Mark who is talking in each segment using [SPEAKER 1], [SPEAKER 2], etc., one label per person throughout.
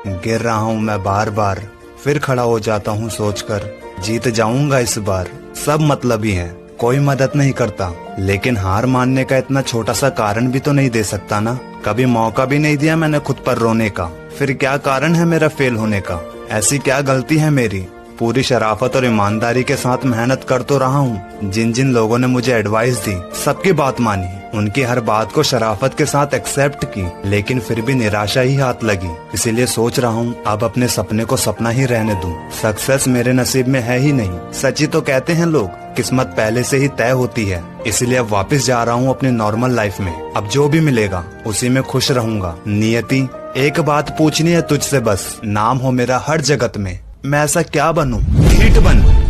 [SPEAKER 1] गिर रहा हूँ मैं बार बार, फिर खड़ा हो जाता हूँ सोचकर जीत जाऊंगा इस बार। सब मतलबी हैं, कोई मदद नहीं करता, लेकिन हार मानने का इतना छोटा सा कारण भी तो नहीं दे सकता ना। कभी मौका भी नहीं दिया मैंने खुद पर रोने का, फिर क्या कारण है मेरा फेल होने का? ऐसी क्या गलती है मेरी? पूरी शराफत और ईमानदारी के साथ मेहनत कर तो रहा हूँ। जिन जिन लोगों ने मुझे एडवाइस दी सबकी बात मानी, उनकी हर बात को शराफत के साथ एक्सेप्ट की, लेकिन फिर भी निराशा ही हाथ लगी। इसीलिए सोच रहा हूँ अब अपने सपने को सपना ही रहने दूं। सक्सेस मेरे नसीब में है ही नहीं। सच ही तो कहते हैं लोग, किस्मत पहले से ही तय होती है। इसलिए अब वापस जा रहा हूँ अपनी नॉर्मल लाइफ में। अब जो भी मिलेगा उसी में खुश रहूंगा। नियति, एक बात पूछनी है तुझसे बस, नाम हो मेरा हर जगत में। मैं ऐसा क्या बनूं? ढीठ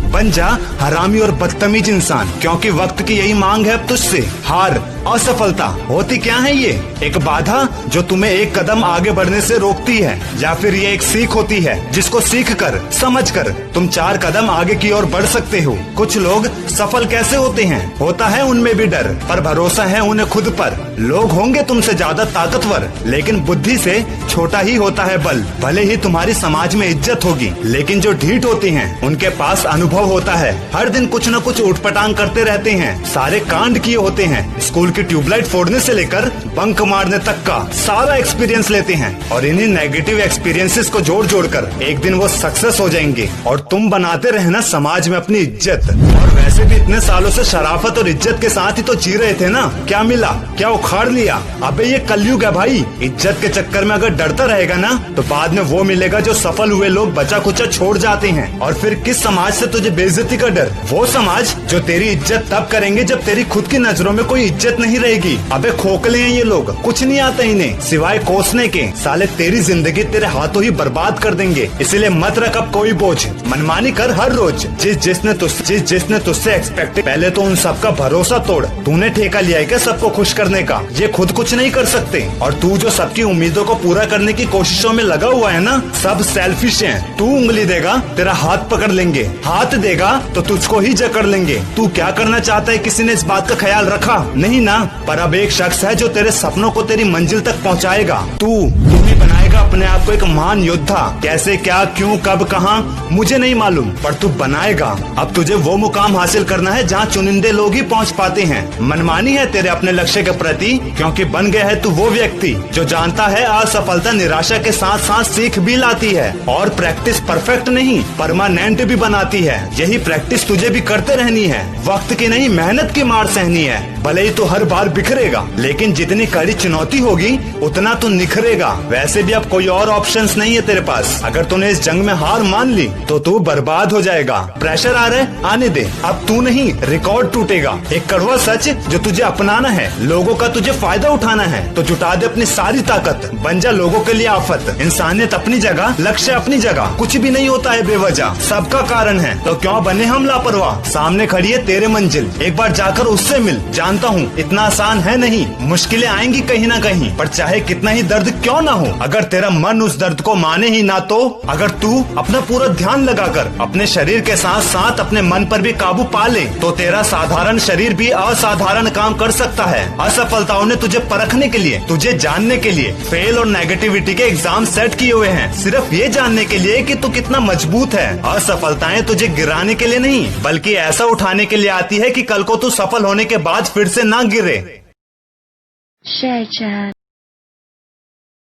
[SPEAKER 1] बन जा हरामी और बदतमीज इंसान, क्योंकि वक्त की यही मांग है अब तुझसे। हार, असफलता होती क्या है ये? एक बाधा जो तुम्हें एक कदम आगे बढ़ने से रोकती है, या फिर ये एक सीख होती है जिसको सीख कर समझ कर तुम 4 कदम आगे की ओर बढ़ सकते हो। कुछ लोग सफल कैसे होते हैं? होता है उनमें भी डर, पर भरोसा है उन्हें खुद पर। लोग होंगे तुमसे ज्यादा ताकतवर, लेकिन बुद्धि से छोटा ही होता है बल। भले ही तुम्हारी समाज में इज्जत होगी, लेकिन जो ढीठ होते हैं उनके पास अनुभव होता है। हर दिन कुछ न कुछ उठपटांग करते रहते हैं, सारे कांड किए होते हैं। स्कूल की ट्यूबलाइट फोड़ने से लेकर बंक मारने तक का सारा एक्सपीरियंस लेते हैं, और इन्हीं नेगेटिव एक्सपीरियंसेस को जोड़ जोड़ कर एक दिन वो सक्सेस हो जाएंगे। और तुम बनाते रहना समाज में अपनी इज्जत। और वैसे भी इतने सालों से शराफत और इज्जत के साथ ही तो जी रहे थे ना। क्या मिला? क्या उखाड़ लिया? अबे ये कलयुग है भाई। इज्जत के चक्कर में अगर डरता रहेगा ना, तो बाद में वो मिलेगा जो सफल हुए लोग बचा कुचा छोड़ जाते हैं। और फिर किस समाज से तुझे बेइज्जती का डर? वो समाज जो तेरी इज्जत तब करेंगे जब तेरी खुद की नजरों में कोई इज्जत नहीं रहेगी। अबे खोखले हैं ये लोग, कुछ नहीं आता इन्हें सिवाय कोसने के। साले तेरी जिंदगी तेरे हाथों ही बर्बाद कर देंगे। इसलिए मत रख अब कोई बोझ, मनमानी कर हर रोज। जिसने तुझसे एक्सपेक्ट, पहले तो उन सबका भरोसा तोड़। तूने ठेका लिया है क्या सबको खुश करने का? ये खुद कुछ नहीं कर सकते, और तू जो सबकी उम्मीदों को पूरा करने की कोशिशों में लगा हुआ है ना, सब सेल्फिश हैं। तू उंगली देगा तेरा हाथ पकड़ लेंगे, हाथ देगा तो तुझको ही जकड़ लेंगे। तू क्या करना चाहता है किसी ने इस बात का ख्याल रखा नहीं ना? पर अब एक शख्स है जो तेरे सपनों को तेरी मंजिल तक पहुंचाएगा। तू ही बनाएगा अपने आप को एक महान योद्धा। कैसे, क्या, क्यों, कब, कहां मुझे नहीं मालूम, पर तू बनाएगा। अब तुझे वो मुकाम हासिल करना है जहां चुनिंदे लोग ही पहुंच पाते हैं। मनमानी है तेरे अपने लक्ष्य के प्रति, क्योंकि बन गया है तू वो व्यक्ति जो जानता है असफलता निराशा के साथ साथ सीख भी लाती है। और प्रैक्टिस परफेक्ट नहीं, परमानेंट भी बनाती है। यही प्रैक्टिस तुझे भी करते रहनी है। वक्त की नहीं, मेहनत की मार सहनी है। भले ही तो हर बार बिखरेगा, लेकिन जितनी कड़ी चुनौती होगी उतना तू निखरेगा। वैसे भी अब कोई और ऑप्शंस नहीं है तेरे पास। अगर तूने इस जंग में हार मान ली तो तू बर्बाद हो जाएगा। प्रेशर आ रहा है, आने दे। अब तू नहीं, रिकॉर्ड टूटेगा। एक कड़वा सच जो तुझे अपनाना है, लोगों का तुझे फायदा उठाना है, तो जुटा दे अपनी सारी ताकत। बन जा लोगों के लिए आफत। इंसानियत अपनी जगह, लक्ष्य अपनी जगह। कुछ भी नहीं होता है बेवजह, सबका कारण है। तो क्यों बने हम लापरवाह? सामने खड़ी है तेरे मंजिल, एक बार जाकर उससे मिल। जानता हूँ इतना आसान है नहीं, मुश्किलें आएंगी कहीं ना कहीं, पर चाहे कितना ही दर्द क्यों ना हो, अगर तेरा मन उस दर्द को माने ही ना, तो अगर तू अपना पूरा ध्यान लगाकर अपने शरीर के साथ साथ अपने मन पर भी काबू पा ले, तो तेरा साधारण शरीर भी असाधारण काम कर सकता है। असफलताओं ने तुझे परखने के लिए, तुझे जानने के लिए फेल और नेगेटिविटी के एग्जाम सेट किए हुए हैं, सिर्फ ये जानने के लिए कि तू कितना मजबूत है। असफलताएं तुझे गिराने के लिए नहीं, बल्कि ऐसा उठाने के लिए आती है कि कल को तू सफल होने के बाद फिर से ना गिरे।
[SPEAKER 2] Share chat.